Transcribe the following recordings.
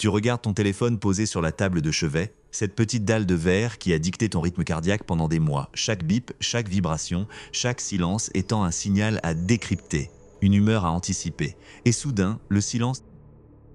Tu regardes ton téléphone posé sur la table de chevet, cette petite dalle de verre qui a dicté ton rythme cardiaque pendant des mois, chaque bip, chaque vibration, chaque silence étant un signal à décrypter, une humeur à anticiper. Et soudain, le silence,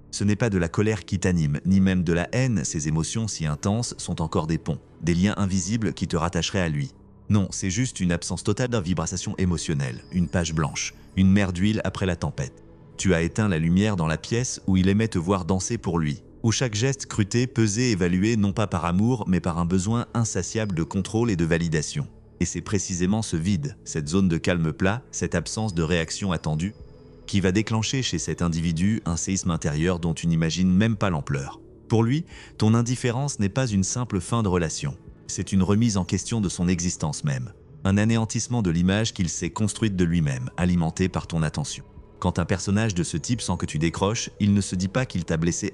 ce n'est pas de la colère qui t'anime, ni même de la haine, ces émotions si intenses sont encore des ponts, des liens invisibles qui te rattacheraient à lui. Non, c'est juste une absence totale de vibration émotionnelle, une page blanche, une mer d'huile après la tempête. Tu as éteint la lumière dans la pièce où il aimait te voir danser pour lui, où chaque geste scruté, pesé, évalué non pas par amour, mais par un besoin insatiable de contrôle et de validation. Et c'est précisément ce vide, cette zone de calme plat, cette absence de réaction attendue, qui va déclencher chez cet individu un séisme intérieur dont tu n'imagines même pas l'ampleur. Pour lui, ton indifférence n'est pas une simple fin de relation, c'est une remise en question de son existence même, un anéantissement de l'image qu'il s'est construite de lui-même, alimentée par ton attention. Quand un personnage de ce type sent que tu décroches, il ne se dit pas qu'il t'a blessé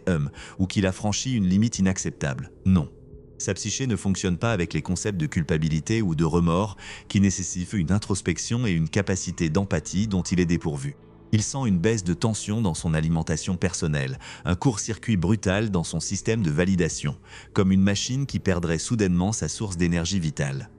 ou qu'il a franchi une limite inacceptable. Non. Sa psyché ne fonctionne pas avec les concepts de culpabilité ou de remords qui nécessitent une introspection et une capacité d'empathie dont il est dépourvu. Il sent une baisse de tension dans son alimentation personnelle, un court-circuit brutal dans son système de validation, comme une machine qui perdrait soudainement sa source d'énergie vitale.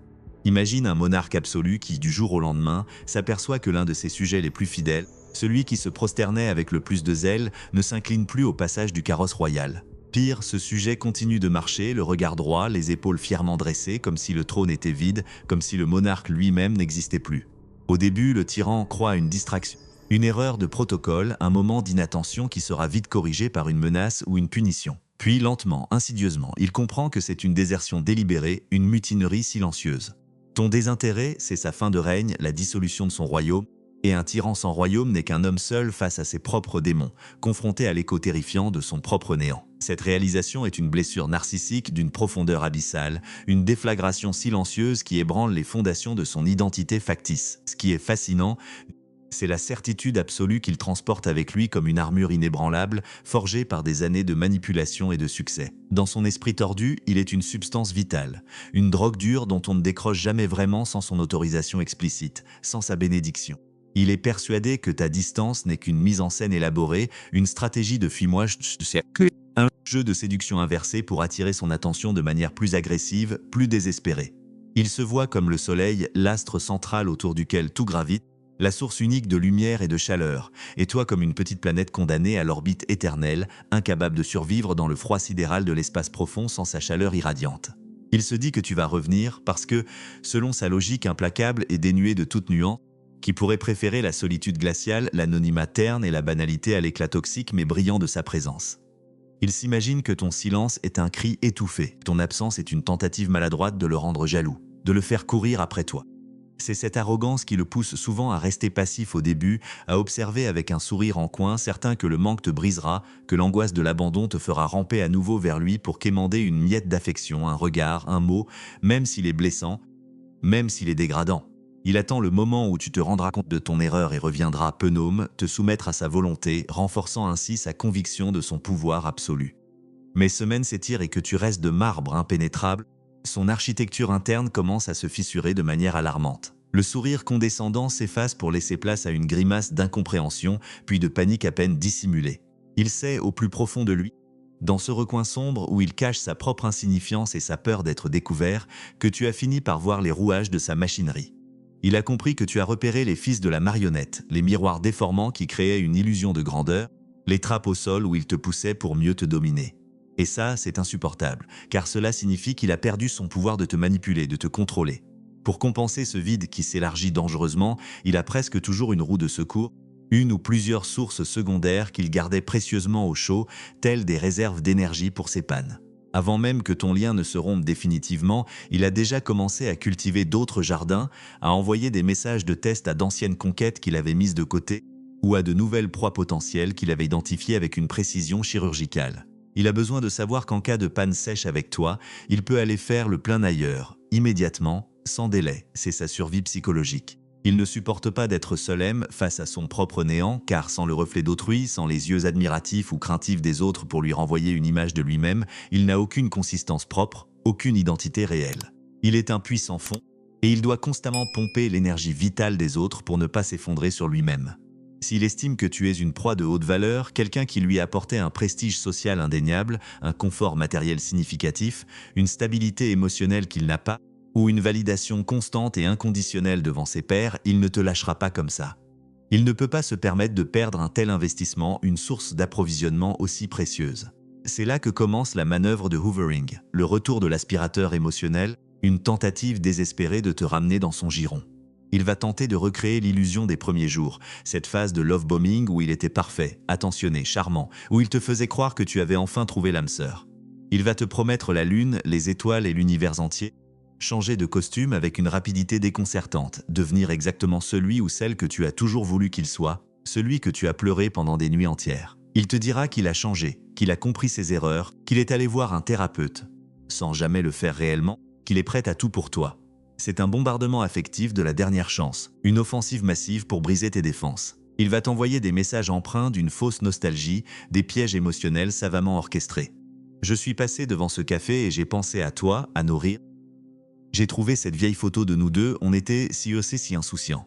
Imagine un monarque absolu qui, du jour au lendemain, s'aperçoit que l'un de ses sujets les plus fidèles, celui qui se prosternait avec le plus de zèle, ne s'incline plus au passage du carrosse royal. Pire, ce sujet continue de marcher, le regard droit, les épaules fièrement dressées, comme si le trône était vide, comme si le monarque lui-même n'existait plus. Au début, le tyran croit à une distraction. Une erreur de protocole, un moment d'inattention qui sera vite corrigé par une menace ou une punition. Puis, lentement, insidieusement, il comprend que c'est une désertion délibérée, une mutinerie silencieuse. Ton désintérêt, c'est sa fin de règne, la dissolution de son royaume, et un tyran sans royaume n'est qu'un homme seul face à ses propres démons, confronté à l'écho terrifiant de son propre néant. Cette réalisation est une blessure narcissique d'une profondeur abyssale, une déflagration silencieuse qui ébranle les fondations de son identité factice. Ce qui est fascinant, c'est la certitude absolue qu'il transporte avec lui comme une armure inébranlable, forgée par des années de manipulation et de succès. Dans son esprit tordu, il est une substance vitale, une drogue dure dont on ne décroche jamais vraiment sans son autorisation explicite, sans sa bénédiction. Il est persuadé que ta distance n'est qu'une mise en scène élaborée, une stratégie de fuimoir, un jeu de séduction inversé pour attirer son attention de manière plus agressive, plus désespérée. Il se voit comme le soleil, l'astre central autour duquel tout gravite, la source unique de lumière et de chaleur, et toi comme une petite planète condamnée à l'orbite éternelle, incapable de survivre dans le froid sidéral de l'espace profond sans sa chaleur irradiante. Il se dit que tu vas revenir parce que, selon sa logique implacable et dénuée de toute nuance, qui pourrait préférer la solitude glaciale, l'anonymat terne et la banalité à l'éclat toxique mais brillant de sa présence. Il s'imagine que ton silence est un cri étouffé, ton absence est une tentative maladroite de le rendre jaloux, de le faire courir après toi. C'est cette arrogance qui le pousse souvent à rester passif au début, à observer avec un sourire en coin, certain que le manque te brisera, que l'angoisse de l'abandon te fera ramper à nouveau vers lui pour quémander une miette d'affection, un regard, un mot, même s'il est blessant, même s'il est dégradant. Il attend le moment où tu te rendras compte de ton erreur et reviendra penaume, te soumettre à sa volonté, renforçant ainsi sa conviction de son pouvoir absolu. Mais semaines s'étirent et que tu restes de marbre impénétrable, son architecture interne commence à se fissurer de manière alarmante. Le sourire condescendant s'efface pour laisser place à une grimace d'incompréhension, puis de panique à peine dissimulée. Il sait, au plus profond de lui, dans ce recoin sombre où il cache sa propre insignifiance et sa peur d'être découvert, que tu as fini par voir les rouages de sa machinerie. Il a compris que tu as repéré les fils de la marionnette, les miroirs déformants qui créaient une illusion de grandeur, les trappes au sol où il te poussait pour mieux te dominer. Et ça, c'est insupportable, car cela signifie qu'il a perdu son pouvoir de te manipuler, de te contrôler. Pour compenser ce vide qui s'élargit dangereusement, il a presque toujours une roue de secours, une ou plusieurs sources secondaires qu'il gardait précieusement au chaud, telles des réserves d'énergie pour ses pannes. Avant même que ton lien ne se rompe définitivement, il a déjà commencé à cultiver d'autres jardins, à envoyer des messages de test à d'anciennes conquêtes qu'il avait mises de côté, ou à de nouvelles proies potentielles qu'il avait identifiées avec une précision chirurgicale. Il a besoin de savoir qu'en cas de panne sèche avec toi, il peut aller faire le plein ailleurs, immédiatement, sans délai, c'est sa survie psychologique. Il ne supporte pas d'être seul face à son propre néant, car sans le reflet d'autrui, sans les yeux admiratifs ou craintifs des autres pour lui renvoyer une image de lui-même, il n'a aucune consistance propre, aucune identité réelle. Il est un puits sans fond, et il doit constamment pomper l'énergie vitale des autres pour ne pas s'effondrer sur lui-même. S'il estime que tu es une proie de haute valeur, quelqu'un qui lui apportait un prestige social indéniable, un confort matériel significatif, une stabilité émotionnelle qu'il n'a pas, ou une validation constante et inconditionnelle devant ses pairs, il ne te lâchera pas comme ça. Il ne peut pas se permettre de perdre un tel investissement, une source d'approvisionnement aussi précieuse. C'est là que commence la manœuvre de hoovering, le retour de l'aspirateur émotionnel, une tentative désespérée de te ramener dans son giron. Il va tenter de recréer l'illusion des premiers jours, cette phase de love bombing où il était parfait, attentionné, charmant, où il te faisait croire que tu avais enfin trouvé l'âme sœur. Il va te promettre la lune, les étoiles et l'univers entier, changer de costume avec une rapidité déconcertante, devenir exactement celui ou celle que tu as toujours voulu qu'il soit, celui que tu as pleuré pendant des nuits entières. Il te dira qu'il a changé, qu'il a compris ses erreurs, qu'il est allé voir un thérapeute, sans jamais le faire réellement, qu'il est prêt à tout pour toi. C'est un bombardement affectif de la dernière chance, une offensive massive pour briser tes défenses. Il va t'envoyer des messages empreints d'une fausse nostalgie, des pièges émotionnels savamment orchestrés. Je suis passé devant ce café et j'ai pensé à toi, à nos rires. J'ai trouvé cette vieille photo de nous deux, on était si insouciants.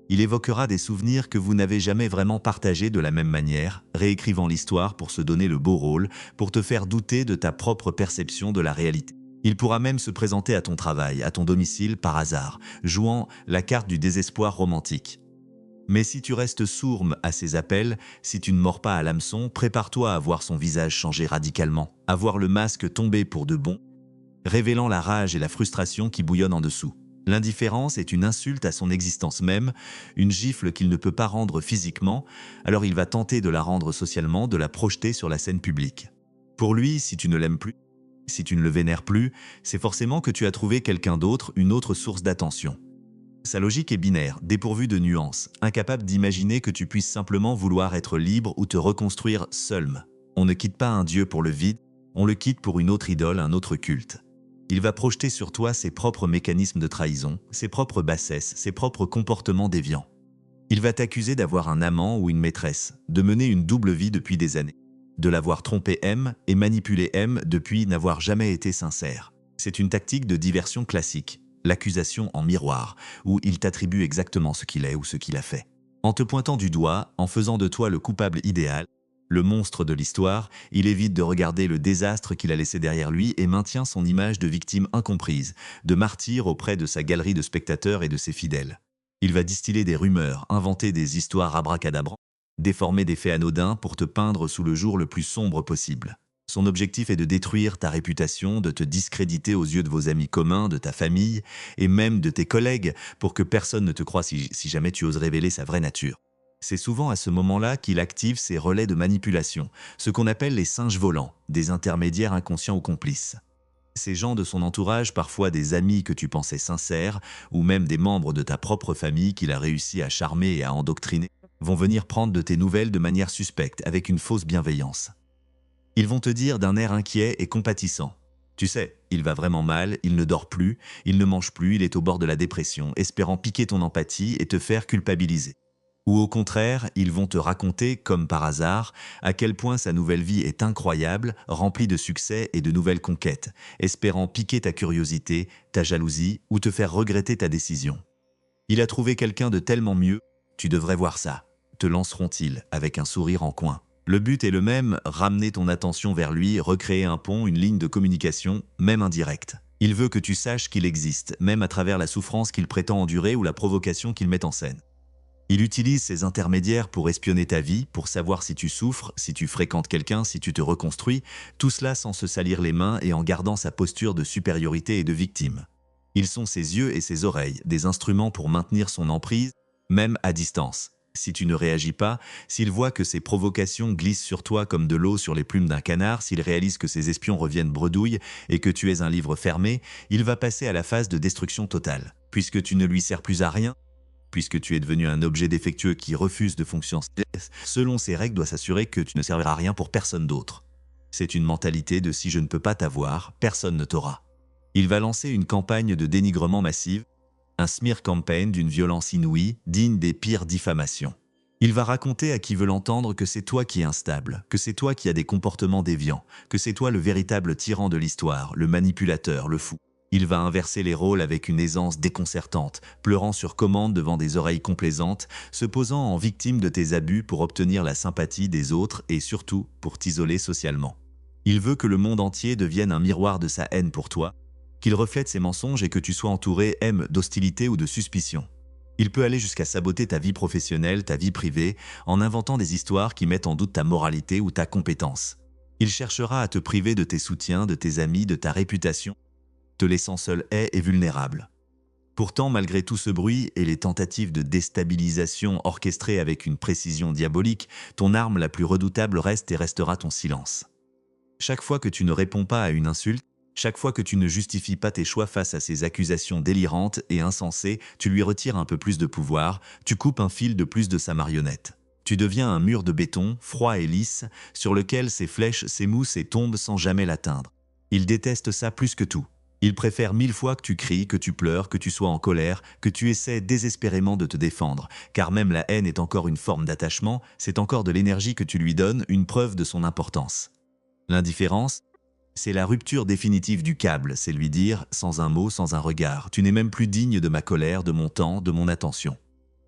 Il évoquera des souvenirs que vous n'avez jamais vraiment partagés de la même manière, réécrivant l'histoire pour se donner le beau rôle, pour te faire douter de ta propre perception de la réalité. Il pourra même se présenter à ton travail, à ton domicile par hasard, jouant la carte du désespoir romantique. Mais si tu restes sourd à ses appels, si tu ne mords pas à l'hameçon, prépare-toi à voir son visage changer radicalement, à voir le masque tomber pour de bon, révélant la rage et la frustration qui bouillonnent en dessous. L'indifférence est une insulte à son existence même, une gifle qu'il ne peut pas rendre physiquement, alors il va tenter de la rendre socialement, de la projeter sur la scène publique. Pour lui, si tu ne l'aimes plus, si tu ne le vénères plus, c'est forcément que tu as trouvé quelqu'un d'autre, une autre source d'attention. Sa logique est binaire, dépourvue de nuances, incapable d'imaginer que tu puisses simplement vouloir être libre ou te reconstruire seul. On ne quitte pas un dieu pour le vide, on le quitte pour une autre idole, un autre culte. Il va projeter sur toi ses propres mécanismes de trahison, ses propres bassesses, ses propres comportements déviants. Il va t'accuser d'avoir un amant ou une maîtresse, de mener une double vie depuis des années, de l'avoir trompé M et manipulé M depuis n'avoir jamais été sincère. C'est une tactique de diversion classique, l'accusation en miroir, où il t'attribue exactement ce qu'il est ou ce qu'il a fait. En te pointant du doigt, en faisant de toi le coupable idéal, le monstre de l'histoire, il évite de regarder le désastre qu'il a laissé derrière lui et maintient son image de victime incomprise, de martyr auprès de sa galerie de spectateurs et de ses fidèles. Il va distiller des rumeurs, inventer des histoires abracadabrantes, déformer des faits anodins pour te peindre sous le jour le plus sombre possible. Son objectif est de détruire ta réputation, de te discréditer aux yeux de vos amis communs, de ta famille et même de tes collègues pour que personne ne te croie si jamais tu oses révéler sa vraie nature. C'est souvent à ce moment-là qu'il active ses relais de manipulation, ce qu'on appelle les singes volants, des intermédiaires inconscients ou complices. Ces gens de son entourage, parfois des amis que tu pensais sincères, ou même des membres de ta propre famille qu'il a réussi à charmer et à endoctriner, vont venir prendre de tes nouvelles de manière suspecte, avec une fausse bienveillance. Ils vont te dire d'un air inquiet et compatissant. Tu sais, il va vraiment mal, il ne dort plus, il ne mange plus, il est au bord de la dépression, espérant piquer ton empathie et te faire culpabiliser. Ou au contraire, ils vont te raconter, comme par hasard, à quel point sa nouvelle vie est incroyable, remplie de succès et de nouvelles conquêtes, espérant piquer ta curiosité, ta jalousie ou te faire regretter ta décision. Il a trouvé quelqu'un de tellement mieux, tu devrais voir ça, te lanceront-ils avec un sourire en coin. Le but est le même, ramener ton attention vers lui, recréer un pont, une ligne de communication, même indirecte. Il veut que tu saches qu'il existe, même à travers la souffrance qu'il prétend endurer ou la provocation qu'il met en scène. Il utilise ces intermédiaires pour espionner ta vie, pour savoir si tu souffres, si tu fréquentes quelqu'un, si tu te reconstruis, tout cela sans se salir les mains et en gardant sa posture de supériorité et de victime. Ils sont ses yeux et ses oreilles, des instruments pour maintenir son emprise, même à distance. Si tu ne réagis pas, s'il voit que ses provocations glissent sur toi comme de l'eau sur les plumes d'un canard, s'il réalise que ses espions reviennent bredouille et que tu es un livre fermé, il va passer à la phase de destruction totale. Puisque tu ne lui sers plus à rien, puisque tu es devenu un objet défectueux qui refuse de fonctionner selon ses règles, doit s'assurer que tu ne serviras à rien pour personne d'autre. C'est une mentalité de si je ne peux pas t'avoir, personne ne t'aura. Il va lancer une campagne de dénigrement massive, un smear campaign d'une violence inouïe, digne des pires diffamations. Il va raconter à qui veut l'entendre que c'est toi qui es instable, que c'est toi qui as des comportements déviants, que c'est toi le véritable tyran de l'histoire, le manipulateur, le fou. Il va inverser les rôles avec une aisance déconcertante, pleurant sur commande devant des oreilles complaisantes, se posant en victime de tes abus pour obtenir la sympathie des autres et surtout pour t'isoler socialement. Il veut que le monde entier devienne un miroir de sa haine pour toi, qu'il reflète ses mensonges et que tu sois entouré d'hostilité ou de suspicion. Il peut aller jusqu'à saboter ta vie professionnelle, ta vie privée, en inventant des histoires qui mettent en doute ta moralité ou ta compétence. Il cherchera à te priver de tes soutiens, de tes amis, de ta réputation, te laissant seul et vulnérable. Pourtant, malgré tout ce bruit et les tentatives de déstabilisation orchestrées avec une précision diabolique, ton arme la plus redoutable reste et restera ton silence. Chaque fois que tu ne réponds pas à une insulte, chaque fois que tu ne justifies pas tes choix face à ces accusations délirantes et insensées, tu lui retires un peu plus de pouvoir, tu coupes un fil de plus de sa marionnette. Tu deviens un mur de béton, froid et lisse, sur lequel ses flèches s'émoussent et tombent sans jamais l'atteindre. Il déteste ça plus que tout. Il préfère 1000 fois que tu cries, que tu pleures, que tu sois en colère, que tu essaies désespérément de te défendre, car même la haine est encore une forme d'attachement, c'est encore de l'énergie que tu lui donnes, une preuve de son importance. L'indifférence, c'est la rupture définitive du câble, c'est lui dire, sans un mot, sans un regard, tu n'es même plus digne de ma colère, de mon temps, de mon attention.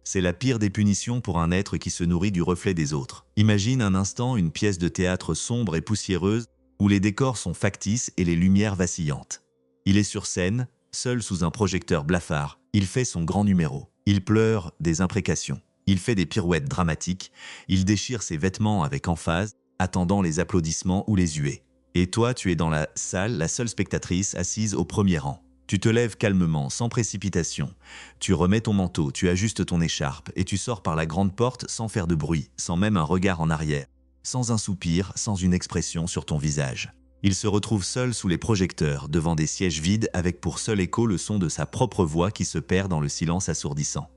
C'est la pire des punitions pour un être qui se nourrit du reflet des autres. Imagine un instant une pièce de théâtre sombre et poussiéreuse, où les décors sont factices et les lumières vacillantes. Il est sur scène, seul sous un projecteur blafard, il fait son grand numéro. Il pleure des imprécations, il fait des pirouettes dramatiques, il déchire ses vêtements avec emphase, attendant les applaudissements ou les huées. Et toi, tu es dans la salle, la seule spectatrice, assise au premier rang. Tu te lèves calmement, sans précipitation. Tu remets ton manteau, tu ajustes ton écharpe et tu sors par la grande porte sans faire de bruit, sans même un regard en arrière, sans un soupir, sans une expression sur ton visage. Il se retrouve seul sous les projecteurs, devant des sièges vides avec pour seul écho le son de sa propre voix qui se perd dans le silence assourdissant.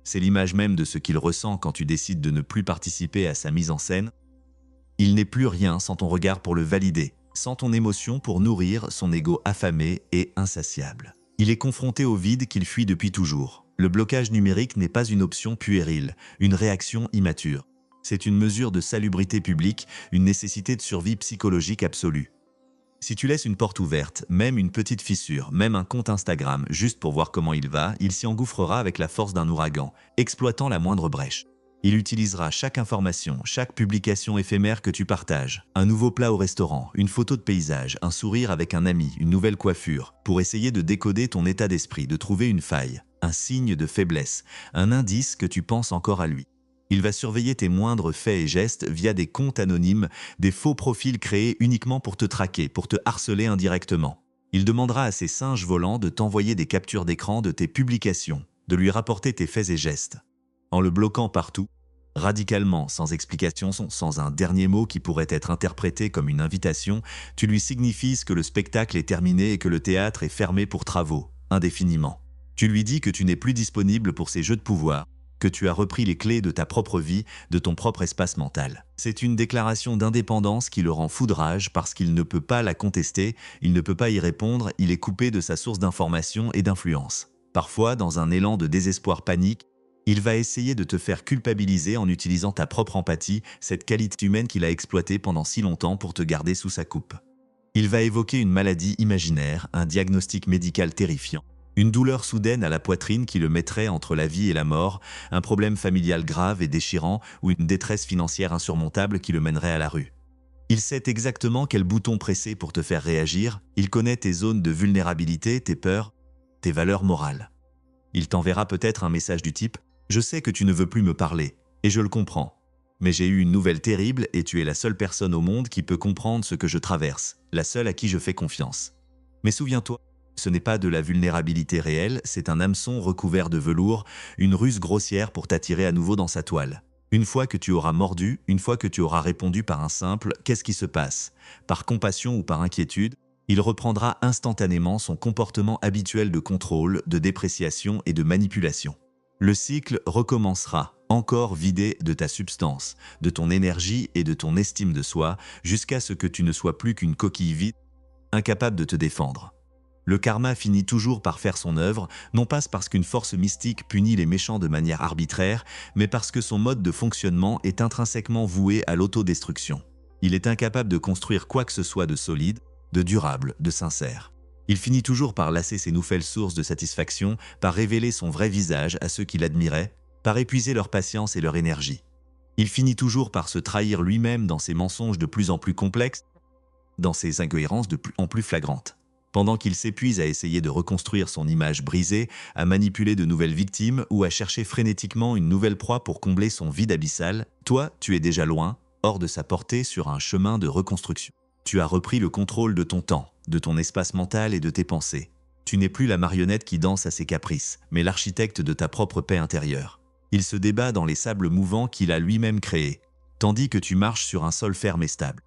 C'est l'image même de ce qu'il ressent quand tu décides de ne plus participer à sa mise en scène. Il n'est plus rien sans ton regard pour le valider, sans ton émotion pour nourrir son ego affamé et insatiable. Il est confronté au vide qu'il fuit depuis toujours. Le blocage numérique n'est pas une option puérile, une réaction immature. C'est une mesure de salubrité publique, une nécessité de survie psychologique absolue. Si tu laisses une porte ouverte, même une petite fissure, même un compte Instagram, juste pour voir comment il va, il s'y engouffrera avec la force d'un ouragan, exploitant la moindre brèche. Il utilisera chaque information, chaque publication éphémère que tu partages, un nouveau plat au restaurant, une photo de paysage, un sourire avec un ami, une nouvelle coiffure, pour essayer de décoder ton état d'esprit, de trouver une faille, un signe de faiblesse, un indice que tu penses encore à lui. Il va surveiller tes moindres faits et gestes via des comptes anonymes, des faux profils créés uniquement pour te traquer, pour te harceler indirectement. Il demandera à ces singes volants de t'envoyer des captures d'écran de tes publications, de lui rapporter tes faits et gestes. En le bloquant partout, radicalement, sans explication, sans un dernier mot qui pourrait être interprété comme une invitation, tu lui signifies que le spectacle est terminé et que le théâtre est fermé pour travaux, indéfiniment. Tu lui dis que tu n'es plus disponible pour ces jeux de pouvoir, que tu as repris les clés de ta propre vie, de ton propre espace mental. C'est une déclaration d'indépendance qui le rend fou de rage parce qu'il ne peut pas la contester, il ne peut pas y répondre, il est coupé de sa source d'information et d'influence. Parfois, dans un élan de désespoir panique, il va essayer de te faire culpabiliser en utilisant ta propre empathie, cette qualité humaine qu'il a exploitée pendant si longtemps pour te garder sous sa coupe. Il va évoquer une maladie imaginaire, un diagnostic médical terrifiant, une douleur soudaine à la poitrine qui le mettrait entre la vie et la mort, un problème familial grave et déchirant ou une détresse financière insurmontable qui le mènerait à la rue. Il sait exactement quel bouton presser pour te faire réagir, il connaît tes zones de vulnérabilité, tes peurs, tes valeurs morales. Il t'enverra peut-être un message du type « Je sais que tu ne veux plus me parler, et je le comprends. Mais j'ai eu une nouvelle terrible et tu es la seule personne au monde qui peut comprendre ce que je traverse, la seule à qui je fais confiance. Mais souviens-toi, ce n'est pas de la vulnérabilité réelle, c'est un hameçon recouvert de velours, une ruse grossière pour t'attirer à nouveau dans sa toile. Une fois que tu auras mordu, une fois que tu auras répondu par un simple « Qu'est-ce qui se passe ?», par compassion ou par inquiétude, il reprendra instantanément son comportement habituel de contrôle, de dépréciation et de manipulation. Le cycle recommencera, encore vidé de ta substance, de ton énergie et de ton estime de soi, jusqu'à ce que tu ne sois plus qu'une coquille vide, incapable de te défendre. Le karma finit toujours par faire son œuvre, non pas parce qu'une force mystique punit les méchants de manière arbitraire, mais parce que son mode de fonctionnement est intrinsèquement voué à l'autodestruction. Il est incapable de construire quoi que ce soit de solide, de durable, de sincère. Il finit toujours par lasser ses nouvelles sources de satisfaction, par révéler son vrai visage à ceux qui l'admiraient, par épuiser leur patience et leur énergie. Il finit toujours par se trahir lui-même dans ses mensonges de plus en plus complexes, dans ses incohérences de plus en plus flagrantes. Pendant qu'il s'épuise à essayer de reconstruire son image brisée, à manipuler de nouvelles victimes ou à chercher frénétiquement une nouvelle proie pour combler son vide abyssal, toi, tu es déjà loin, hors de sa portée sur un chemin de reconstruction. Tu as repris le contrôle de ton temps, de ton espace mental et de tes pensées. Tu n'es plus la marionnette qui danse à ses caprices, mais l'architecte de ta propre paix intérieure. Il se débat dans les sables mouvants qu'il a lui-même créés, tandis que tu marches sur un sol ferme et stable.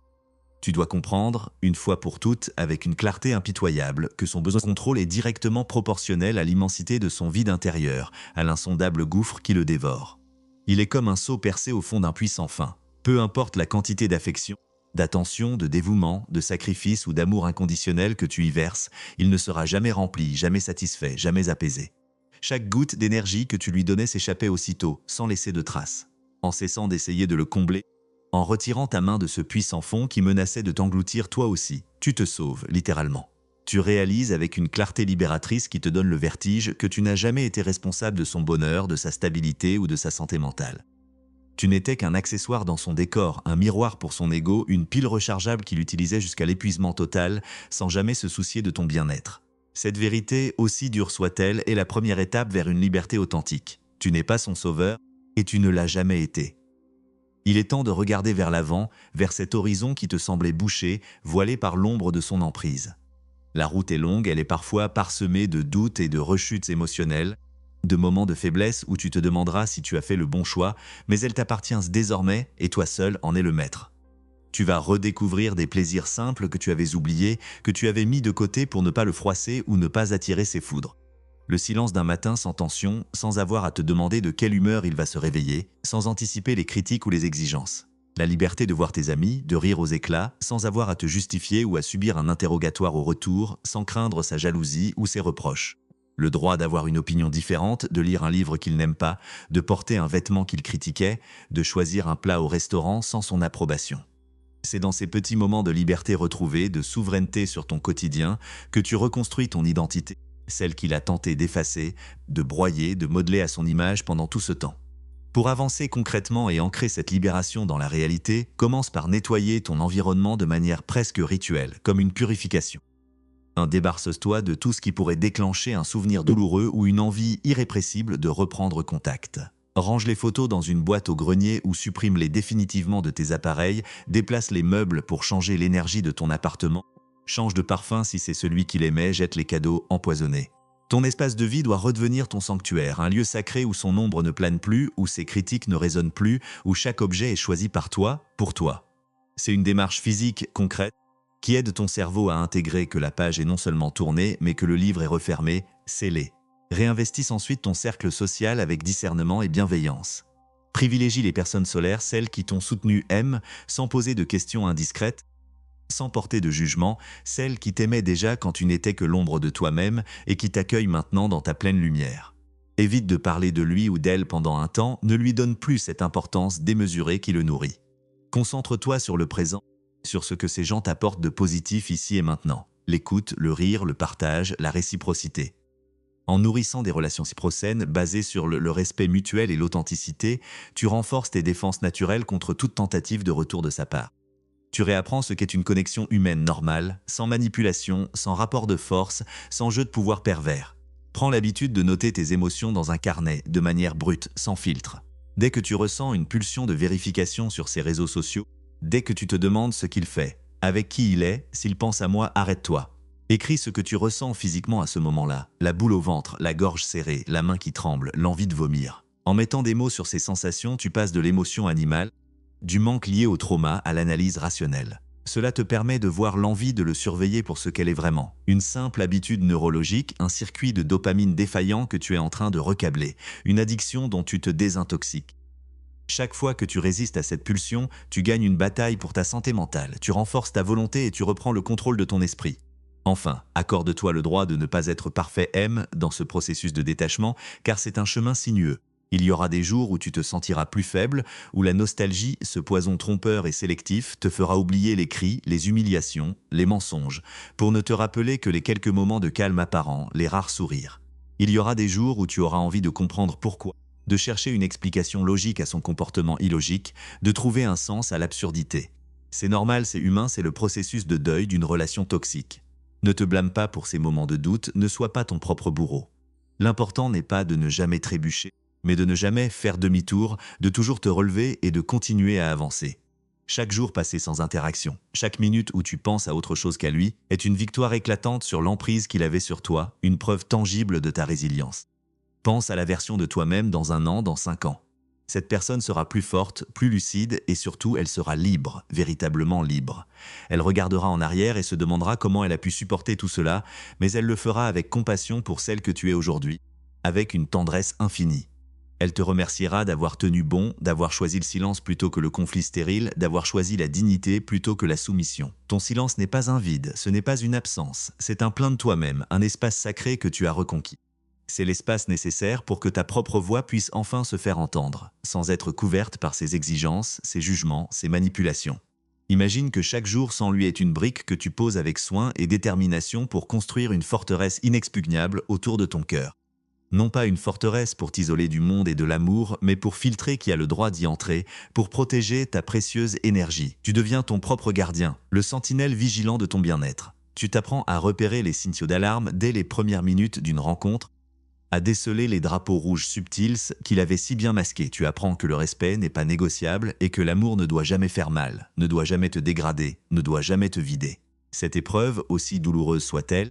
Tu dois comprendre, une fois pour toutes, avec une clarté impitoyable, que son besoin de contrôle est directement proportionnel à l'immensité de son vide intérieur, à l'insondable gouffre qui le dévore. Il est comme un seau percé au fond d'un puits sans fin. Peu importe la quantité d'affection, d'attention, de dévouement, de sacrifice ou d'amour inconditionnel que tu y verses, il ne sera jamais rempli, jamais satisfait, jamais apaisé. Chaque goutte d'énergie que tu lui donnais s'échappait aussitôt, sans laisser de traces. En cessant d'essayer de le combler, en retirant ta main de ce puits sans fond qui menaçait de t'engloutir toi aussi, tu te sauves, littéralement. Tu réalises avec une clarté libératrice qui te donne le vertige que tu n'as jamais été responsable de son bonheur, de sa stabilité ou de sa santé mentale. Tu n'étais qu'un accessoire dans son décor, un miroir pour son ego, une pile rechargeable qu'il utilisait jusqu'à l'épuisement total, sans jamais se soucier de ton bien-être. Cette vérité, aussi dure soit-elle, est la première étape vers une liberté authentique. Tu n'es pas son sauveur, et tu ne l'as jamais été. Il est temps de regarder vers l'avant, vers cet horizon qui te semblait bouché, voilé par l'ombre de son emprise. La route est longue, elle est parfois parsemée de doutes et de rechutes émotionnelles, de moments de faiblesse où tu te demanderas si tu as fait le bon choix, mais elle t'appartient désormais et toi seul en es le maître. Tu vas redécouvrir des plaisirs simples que tu avais oubliés, que tu avais mis de côté pour ne pas le froisser ou ne pas attirer ses foudres. Le silence d'un matin sans tension, sans avoir à te demander de quelle humeur il va se réveiller, sans anticiper les critiques ou les exigences. La liberté de voir tes amis, de rire aux éclats, sans avoir à te justifier ou à subir un interrogatoire au retour, sans craindre sa jalousie ou ses reproches. Le droit d'avoir une opinion différente, de lire un livre qu'il n'aime pas, de porter un vêtement qu'il critiquait, de choisir un plat au restaurant sans son approbation. C'est dans ces petits moments de liberté retrouvée, de souveraineté sur ton quotidien, que tu reconstruis ton identité, celle qu'il a tenté d'effacer, de broyer, de modeler à son image pendant tout ce temps. Pour avancer concrètement et ancrer cette libération dans la réalité, commence par nettoyer ton environnement de manière presque rituelle, comme une purification. Débarrasse-toi de tout ce qui pourrait déclencher un souvenir douloureux ou une envie irrépressible de reprendre contact. Range les photos dans une boîte au grenier ou supprime-les définitivement de tes appareils, déplace les meubles pour changer l'énergie de ton appartement, change de parfum si c'est celui qu'il aimait, jette les cadeaux empoisonnés. Ton espace de vie doit redevenir ton sanctuaire, un lieu sacré où son ombre ne plane plus, où ses critiques ne résonnent plus, où chaque objet est choisi par toi, pour toi. C'est une démarche physique, concrète, qui aide ton cerveau à intégrer que la page est non seulement tournée, mais que le livre est refermé, scellé. Réinvestisse ensuite ton cercle social avec discernement et bienveillance. Privilégie les personnes solaires, celles qui t'ont soutenu aiment, sans poser de questions indiscrètes, sans porter de jugement, celles qui t'aimaient déjà quand tu n'étais que l'ombre de toi-même et qui t'accueillent maintenant dans ta pleine lumière. Évite de parler de lui ou d'elle pendant un temps, ne lui donne plus cette importance démesurée qui le nourrit. Concentre-toi sur le présent, sur ce que ces gens t'apportent de positif ici et maintenant. L'écoute, le rire, le partage, la réciprocité. En nourrissant des relations réciproques basées sur le respect mutuel et l'authenticité, tu renforces tes défenses naturelles contre toute tentative de retour de sa part. Tu réapprends ce qu'est une connexion humaine normale, sans manipulation, sans rapport de force, sans jeu de pouvoir pervers. Prends l'habitude de noter tes émotions dans un carnet, de manière brute, sans filtre. Dès que tu ressens une pulsion de vérification sur ses réseaux sociaux, dès que tu te demandes ce qu'il fait, avec qui il est, s'il pense à moi, arrête-toi. Écris ce que tu ressens physiquement à ce moment-là, la boule au ventre, la gorge serrée, la main qui tremble, l'envie de vomir. En mettant des mots sur ces sensations, tu passes de l'émotion animale, du manque lié au trauma à l'analyse rationnelle. Cela te permet de voir l'envie de le surveiller pour ce qu'elle est vraiment. Une simple habitude neurologique, un circuit de dopamine défaillant que tu es en train de recabler, une addiction dont tu te désintoxiques. Chaque fois que tu résistes à cette pulsion, tu gagnes une bataille pour ta santé mentale, tu renforces ta volonté et tu reprends le contrôle de ton esprit. Enfin, accorde-toi le droit de ne pas être parfait dans ce processus de détachement, car c'est un chemin sinueux. Il y aura des jours où tu te sentiras plus faible, où la nostalgie, ce poison trompeur et sélectif, te fera oublier les cris, les humiliations, les mensonges, pour ne te rappeler que les quelques moments de calme apparent, les rares sourires. Il y aura des jours où tu auras envie de comprendre pourquoi, de chercher une explication logique à son comportement illogique, de trouver un sens à l'absurdité. C'est normal, c'est humain, c'est le processus de deuil d'une relation toxique. Ne te blâme pas pour ces moments de doute, ne sois pas ton propre bourreau. L'important n'est pas de ne jamais trébucher, mais de ne jamais faire demi-tour, de toujours te relever et de continuer à avancer. Chaque jour passé sans interaction, chaque minute où tu penses à autre chose qu'à lui, est une victoire éclatante sur l'emprise qu'il avait sur toi, une preuve tangible de ta résilience. Pense à la version de toi-même dans 1 an, dans 5 ans. Cette personne sera plus forte, plus lucide et surtout elle sera libre, véritablement libre. Elle regardera en arrière et se demandera comment elle a pu supporter tout cela, mais elle le fera avec compassion pour celle que tu es aujourd'hui, avec une tendresse infinie. Elle te remerciera d'avoir tenu bon, d'avoir choisi le silence plutôt que le conflit stérile, d'avoir choisi la dignité plutôt que la soumission. Ton silence n'est pas un vide, ce n'est pas une absence, c'est un plein de toi-même, un espace sacré que tu as reconquis. C'est l'espace nécessaire pour que ta propre voix puisse enfin se faire entendre, sans être couverte par ses exigences, ses jugements, ses manipulations. Imagine que chaque jour sans lui est une brique que tu poses avec soin et détermination pour construire une forteresse inexpugnable autour de ton cœur. Non pas une forteresse pour t'isoler du monde et de l'amour, mais pour filtrer qui a le droit d'y entrer, pour protéger ta précieuse énergie. Tu deviens ton propre gardien, le sentinelle vigilant de ton bien-être. Tu t'apprends à repérer les signaux d'alarme dès les premières minutes d'une rencontre, à déceler les drapeaux rouges subtils qu'il avait si bien masqués. Tu apprends que le respect n'est pas négociable et que l'amour ne doit jamais faire mal, ne doit jamais te dégrader, ne doit jamais te vider. Cette épreuve, aussi douloureuse soit-elle,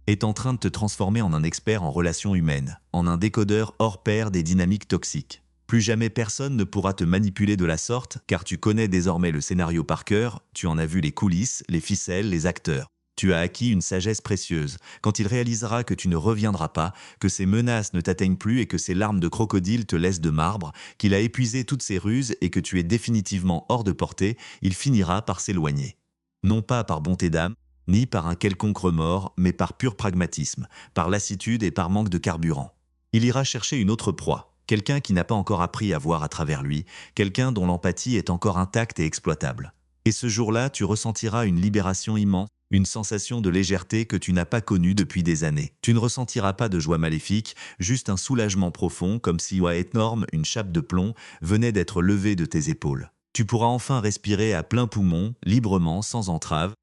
est en train de te transformer en un expert en relations humaines, en un décodeur hors pair des dynamiques toxiques. Plus jamais personne ne pourra te manipuler de la sorte, car tu connais désormais le scénario par cœur, tu en as vu les coulisses, les ficelles, les acteurs. Tu as acquis une sagesse précieuse. Quand il réalisera que tu ne reviendras pas, que ses menaces ne t'atteignent plus et que ses larmes de crocodile te laissent de marbre, qu'il a épuisé toutes ses ruses et que tu es définitivement hors de portée, il finira par s'éloigner. Non pas par bonté d'âme, ni par un quelconque remords, mais par pur pragmatisme, par lassitude et par manque de carburant. Il ira chercher une autre proie, quelqu'un qui n'a pas encore appris à voir à travers lui, quelqu'un dont l'empathie est encore intacte et exploitable. Et ce jour-là, tu ressentiras une libération immense, une sensation de légèreté que tu n'as pas connue depuis des années. Tu ne ressentiras pas de joie maléfique, juste un soulagement profond, comme si énorme, une chape de plomb, venait d'être levée de tes épaules. Tu pourras enfin respirer à plein poumon, librement, sans entrave,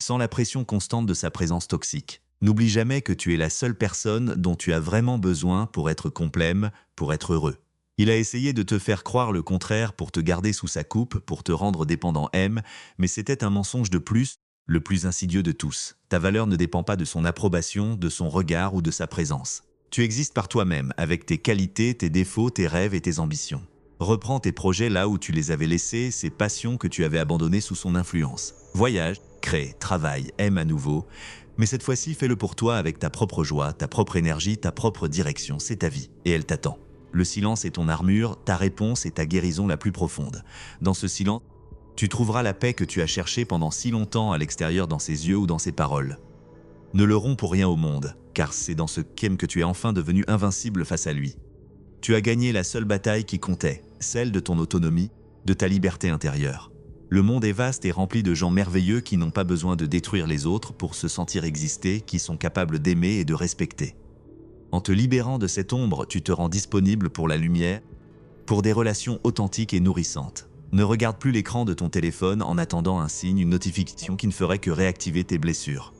sans la pression constante de sa présence toxique. N'oublie jamais que tu es la seule personne dont tu as vraiment besoin pour être complet, pour être heureux. Il a essayé de te faire croire le contraire pour te garder sous sa coupe, pour te rendre dépendant mais c'était un mensonge de plus, le plus insidieux de tous. Ta valeur ne dépend pas de son approbation, de son regard ou de sa présence. Tu existes par toi-même, avec tes qualités, tes défauts, tes rêves et tes ambitions. Reprends tes projets là où tu les avais laissés, ces passions que tu avais abandonnées sous son influence. Voyage, crée, travaille, aime à nouveau, mais cette fois-ci fais-le pour toi avec ta propre joie, ta propre énergie, ta propre direction, c'est ta vie, et elle t'attend. Le silence est ton armure, ta réponse est ta guérison la plus profonde. Dans ce silence, tu trouveras la paix que tu as cherchée pendant si longtemps à l'extérieur dans ses yeux ou dans ses paroles. Ne le romps pour rien au monde, car c'est dans ce qu'aime que tu es enfin devenu invincible face à lui. Tu as gagné la seule bataille qui comptait, celle de ton autonomie, de ta liberté intérieure. Le monde est vaste et rempli de gens merveilleux qui n'ont pas besoin de détruire les autres pour se sentir exister, qui sont capables d'aimer et de respecter. En te libérant de cette ombre, tu te rends disponible pour la lumière, pour des relations authentiques et nourrissantes. Ne regarde plus l'écran de ton téléphone en attendant un signe, une notification qui ne ferait que réactiver tes blessures.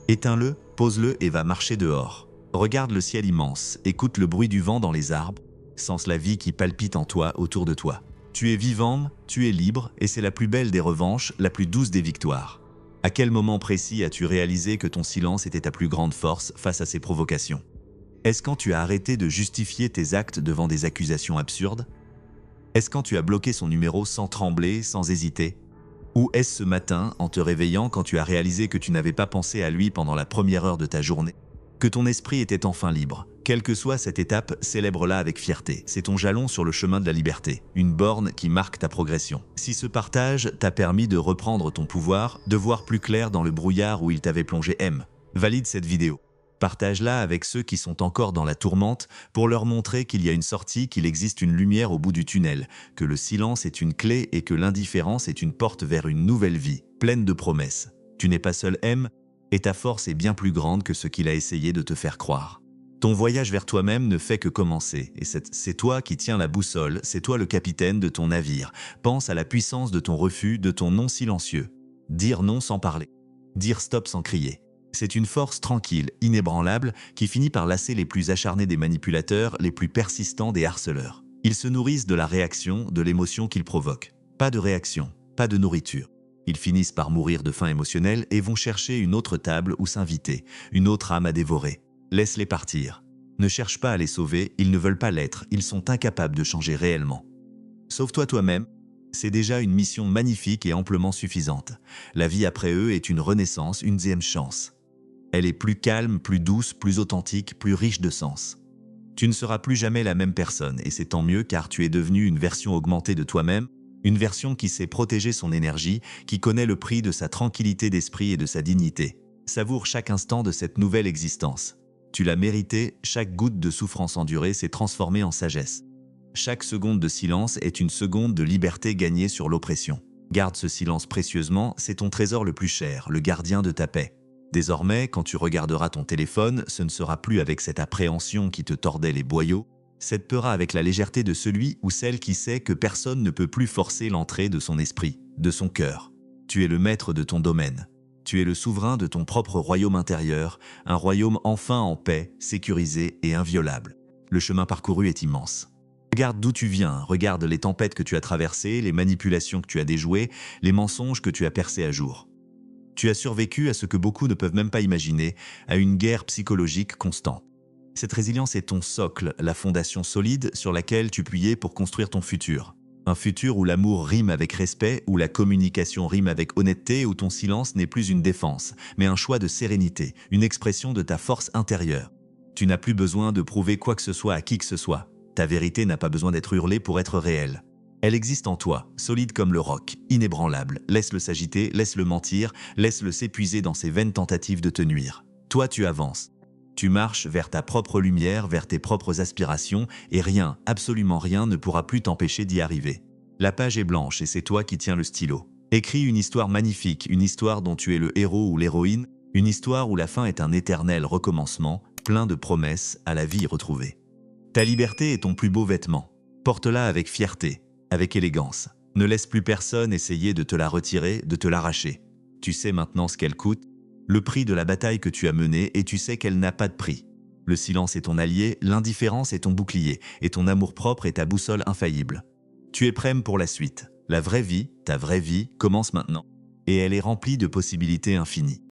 Éteins-le, pose-le et va marcher dehors. Regarde le ciel immense, écoute le bruit du vent dans les arbres, sens la vie qui palpite en toi, autour de toi. Tu es vivant, tu es libre et c'est la plus belle des revanches, la plus douce des victoires. À quel moment précis as-tu réalisé que ton silence était ta plus grande force face à ces provocations ? Est-ce quand tu as arrêté de justifier tes actes devant des accusations absurdes ? Est-ce quand tu as bloqué son numéro sans trembler, sans hésiter ? Ou est-ce ce matin, en te réveillant, quand tu as réalisé que tu n'avais pas pensé à lui pendant la première heure de ta journée ? Que ton esprit était enfin libre. Quelle que soit cette étape, célèbre-la avec fierté. C'est ton jalon sur le chemin de la liberté, une borne qui marque ta progression. Si ce partage t'a permis de reprendre ton pouvoir, de voir plus clair dans le brouillard où il t'avait plongé, valide cette vidéo. Partage-la avec ceux qui sont encore dans la tourmente pour leur montrer qu'il y a une sortie, qu'il existe une lumière au bout du tunnel, que le silence est une clé et que l'indifférence est une porte vers une nouvelle vie, pleine de promesses. Tu n'es pas seul, M, et ta force est bien plus grande que ce qu'il a essayé de te faire croire. Ton voyage vers toi-même ne fait que commencer, et c'est toi qui tiens la boussole, c'est toi le capitaine de ton navire. Pense à la puissance de ton refus, de ton non silencieux. Dire non sans parler. Dire stop sans crier. C'est une force tranquille, inébranlable, qui finit par lasser les plus acharnés des manipulateurs, les plus persistants des harceleurs. Ils se nourrissent de la réaction, de l'émotion qu'ils provoquent. Pas de réaction, pas de nourriture. Ils finissent par mourir de faim émotionnelle et vont chercher une autre table où s'inviter, une autre âme à dévorer. Laisse-les partir. Ne cherche pas à les sauver, ils ne veulent pas l'être, ils sont incapables de changer réellement. Sauve-toi toi-même, c'est déjà une mission magnifique et amplement suffisante. La vie après eux est une renaissance, une deuxième chance. Elle est plus calme, plus douce, plus authentique, plus riche de sens. Tu ne seras plus jamais la même personne, et c'est tant mieux car tu es devenu une version augmentée de toi-même, une version qui sait protéger son énergie, qui connaît le prix de sa tranquillité d'esprit et de sa dignité. Savoure chaque instant de cette nouvelle existence. Tu l'as mérité, chaque goutte de souffrance endurée s'est transformée en sagesse. Chaque seconde de silence est une seconde de liberté gagnée sur l'oppression. Garde ce silence précieusement, c'est ton trésor le plus cher, le gardien de ta paix. Désormais, quand tu regarderas ton téléphone, ce ne sera plus avec cette appréhension qui te tordait les boyaux, cette peur avec la légèreté de celui ou celle qui sait que personne ne peut plus forcer l'entrée de son esprit, de son cœur. Tu es le maître de ton domaine. Tu es le souverain de ton propre royaume intérieur, un royaume enfin en paix, sécurisé et inviolable. Le chemin parcouru est immense. Regarde d'où tu viens, regarde les tempêtes que tu as traversées, les manipulations que tu as déjouées, les mensonges que tu as percés à jour. Tu as survécu à ce que beaucoup ne peuvent même pas imaginer, à une guerre psychologique constante. Cette résilience est ton socle, la fondation solide sur laquelle tu puisses pour construire ton futur. Un futur où l'amour rime avec respect, où la communication rime avec honnêteté, où ton silence n'est plus une défense, mais un choix de sérénité, une expression de ta force intérieure. Tu n'as plus besoin de prouver quoi que ce soit à qui que ce soit. Ta vérité n'a pas besoin d'être hurlée pour être réelle. Elle existe en toi, solide comme le roc, inébranlable. Laisse-le s'agiter, laisse-le mentir, laisse-le s'épuiser dans ses vaines tentatives de te nuire. Toi, tu avances. Tu marches vers ta propre lumière, vers tes propres aspirations, et rien, absolument rien ne pourra plus t'empêcher d'y arriver. La page est blanche et c'est toi qui tiens le stylo. Écris une histoire magnifique, une histoire dont tu es le héros ou l'héroïne, une histoire où la fin est un éternel recommencement, plein de promesses à la vie retrouvée. Ta liberté est ton plus beau vêtement. Porte-la avec fierté, avec élégance. Ne laisse plus personne essayer de te la retirer, de te l'arracher. Tu sais maintenant ce qu'elle coûte, le prix de la bataille que tu as menée, et tu sais qu'elle n'a pas de prix. Le silence est ton allié, l'indifférence est ton bouclier, et ton amour-propre est ta boussole infaillible. Tu es prêt pour la suite. La vraie vie, ta vraie vie, commence maintenant. Et elle est remplie de possibilités infinies.